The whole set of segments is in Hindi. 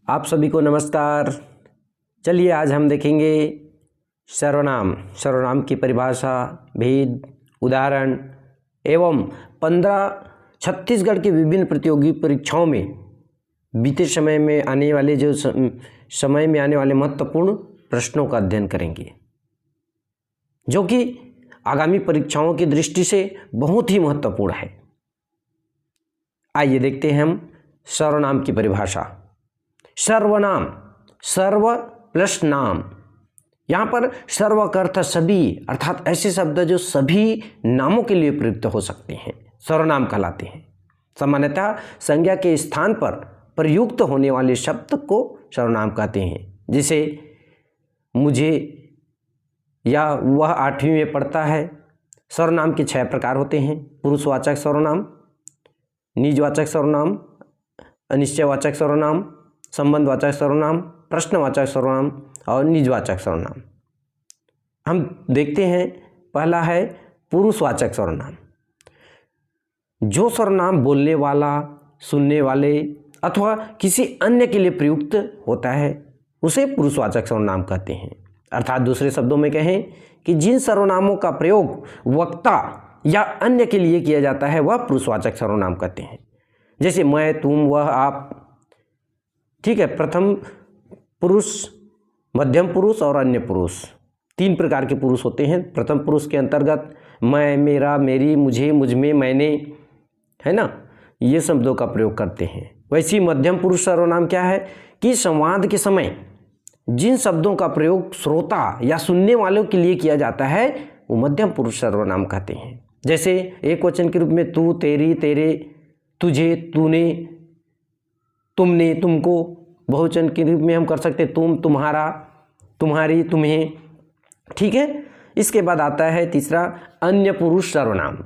आप सभी को नमस्कार। चलिए आज हम देखेंगे सर्वनाम की परिभाषा, भेद, उदाहरण एवं 15 छत्तीसगढ़ की विभिन्न प्रतियोगी परीक्षाओं में बीते समय में आने वाले महत्वपूर्ण प्रश्नों का अध्ययन करेंगे, जो कि आगामी परीक्षाओं की दृष्टि से बहुत ही महत्वपूर्ण है। आइए देखते हैं हम सर्वनाम की परिभाषा। सर्वनाम, सर्व प्लस नाम। यहाँ पर सर्व का अर्थ सभी, अर्थात ऐसे शब्द जो सभी नामों के लिए प्रयुक्त हो सकते हैं, सर्वनाम कहलाते हैं। सामान्यतः संज्ञा के स्थान पर प्रयुक्त होने वाले शब्द को सर्वनाम कहते हैं। जैसे मुझे या वह 8वीं में पढ़ता है। सर्वनाम के 6 प्रकार होते हैं: पुरुषवाचक सर्वनाम, निजवाचक सर्वनाम, अनिश्चयवाचक सर्वनाम, संबंधवाचक सर्वनाम, प्रश्नवाचक सर्वनाम और निजवाचक सर्वनाम। हम देखते हैं, पहला है पुरुषवाचक सर्वनाम। जो सर्वनाम बोलने वाला, सुनने वाले अथवा किसी अन्य के लिए प्रयुक्त होता है उसे पुरुषवाचक सर्वनाम कहते हैं। अर्थात दूसरे शब्दों में कहें कि जिन सर्वनामों का प्रयोग वक्ता या अन्य के लिए किया जाता है वह पुरुषवाचक सर्वनाम कहते हैं। जैसे मैं, तुम, वह, आप। ठीक है। प्रथम पुरुष, मध्यम पुरुष और अन्य पुरुष, 3 प्रकार के पुरुष होते हैं। प्रथम पुरुष के अंतर्गत मैं, मेरा, मेरी, मुझे, मुझमें, मैंने, है ना, ये शब्दों का प्रयोग करते हैं। वैसे ही मध्यम पुरुष सर्वनाम क्या है कि संवाद के समय जिन शब्दों का प्रयोग श्रोता या सुनने वालों के लिए किया जाता है वो मध्यम पुरुष सर्वनाम कहते हैं। जैसे एक वचन के रूप में तू, तेरी, तेरे, तुझे, तूने, तुमने, तुमको। बहुवचन के रूप में हम कर सकते हैं तुम, तुम्हारा, तुम्हारी, तुम्हें। ठीक है। इसके बाद आता है तीसरा अन्य पुरुष सर्वनाम।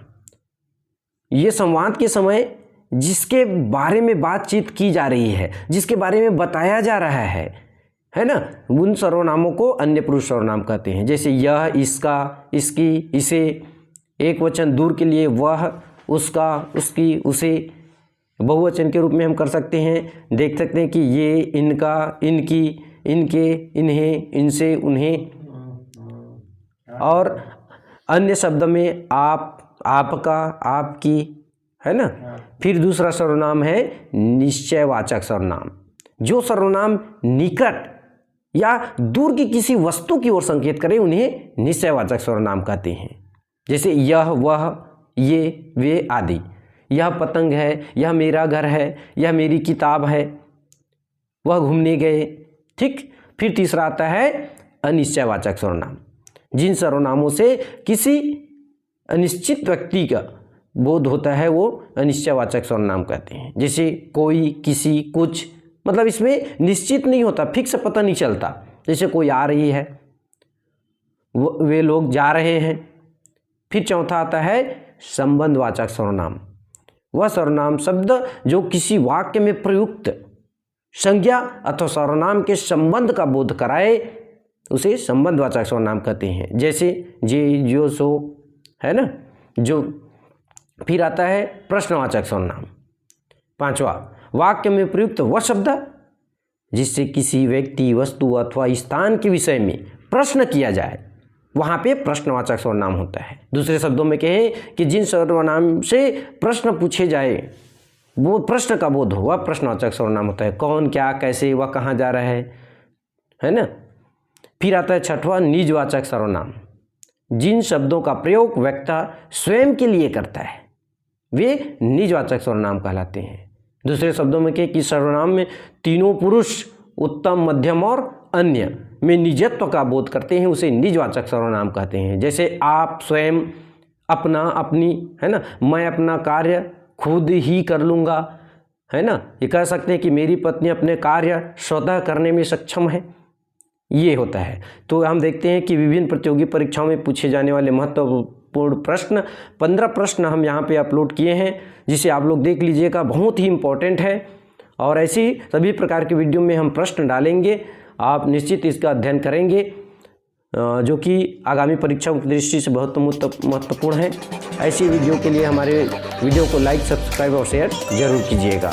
ये संवाद के समय जिसके बारे में बातचीत की जा रही है, जिसके बारे में बताया जा रहा है ना, उन सर्वनामों को अन्य पुरुष सर्वनाम कहते हैं। जैसे यह, इसका, इसकी, इसे। एक वचन दूर के लिए वह, उसका, उसकी, उसे। बहुवचन के रूप में हम कर सकते हैं, देख सकते हैं कि ये, इनका, इनकी, इनके, इन्हें, इनसे, उन्हें। और अन्य शब्द में आप, आपका, आपकी, है ना। फिर दूसरा सर्वनाम है निश्चयवाचक सर्वनाम। जो सर्वनाम निकट या दूर की किसी वस्तु की ओर संकेत करे उन्हें निश्चयवाचक सर्वनाम कहते हैं। जैसे यह, वह, ये, वे आदि। यह पतंग है, यह मेरा घर है, यह मेरी किताब है, वह घूमने गए। ठीक। फिर तीसरा आता है अनिश्चयवाचक सर्वनाम। जिन सर्वनामों से किसी अनिश्चित व्यक्ति का बोध होता है वो अनिश्चयवाचक सर्वनाम कहते हैं। जैसे कोई, किसी, कुछ। मतलब इसमें निश्चित नहीं होता, फिक्स पता नहीं चलता। जैसे कोई आ रही है, वे लोग जा रहे हैं। फिर चौथा आता है संबंधवाचक सर्वनाम। वह सर्वनाम शब्द जो किसी वाक्य में प्रयुक्त संज्ञा अथवा सर्वनाम के संबंध का बोध कराए उसे संबंधवाचक सर्वनाम कहते हैं। जैसे जे, जो, सो, है ना, जो। फिर आता है प्रश्नवाचक सर्वनाम। 5वां, वाक्य में प्रयुक्त वह शब्द जिससे किसी व्यक्ति, वस्तु अथवा स्थान के विषय में प्रश्न किया जाए, वहाँ पे प्रश्नवाचक सर्वनाम होता है। दूसरे शब्दों में कहें कि जिन सर्वनाम से प्रश्न पूछे जाए वो प्रश्न का बोध हो वह प्रश्नवाचक सर्वनाम होता है। कौन, क्या, कैसे, वह कहाँ जा रहा है ना। फिर आता है 6वां निजवाचक सर्वनाम। जिन शब्दों का प्रयोग वक्ता स्वयं के लिए करता है वे निजवाचक सर्वनाम कहलाते हैं। दूसरे शब्दों में कहें कि सर्वनाम में तीनों पुरुष, उत्तम, मध्यम और अन्य में निजत्व का बोध करते हैं उसे निजवाचक सर्वनाम कहते हैं। जैसे आप, स्वयं, अपना, अपनी, है ना। मैं अपना कार्य खुद ही कर लूँगा, है ना। ये कह सकते हैं कि मेरी पत्नी अपने कार्य स्वतः करने में सक्षम है। ये होता है। तो हम देखते हैं कि विभिन्न प्रतियोगी परीक्षाओं में पूछे जाने वाले महत्वपूर्ण प्रश्न 15 प्रश्न हम यहाँ पे अपलोड किए हैं, जिसे आप लोग देख लीजिएगा, बहुत ही इम्पोर्टेंट है। और ऐसी सभी प्रकार के वीडियो में हम प्रश्न डालेंगे, आप निश्चित इसका अध्ययन करेंगे, जो कि आगामी परीक्षाओं की दृष्टि से बहुत महत्वपूर्ण है। ऐसी वीडियो के लिए हमारे वीडियो को लाइक, सब्सक्राइब और शेयर जरूर कीजिएगा।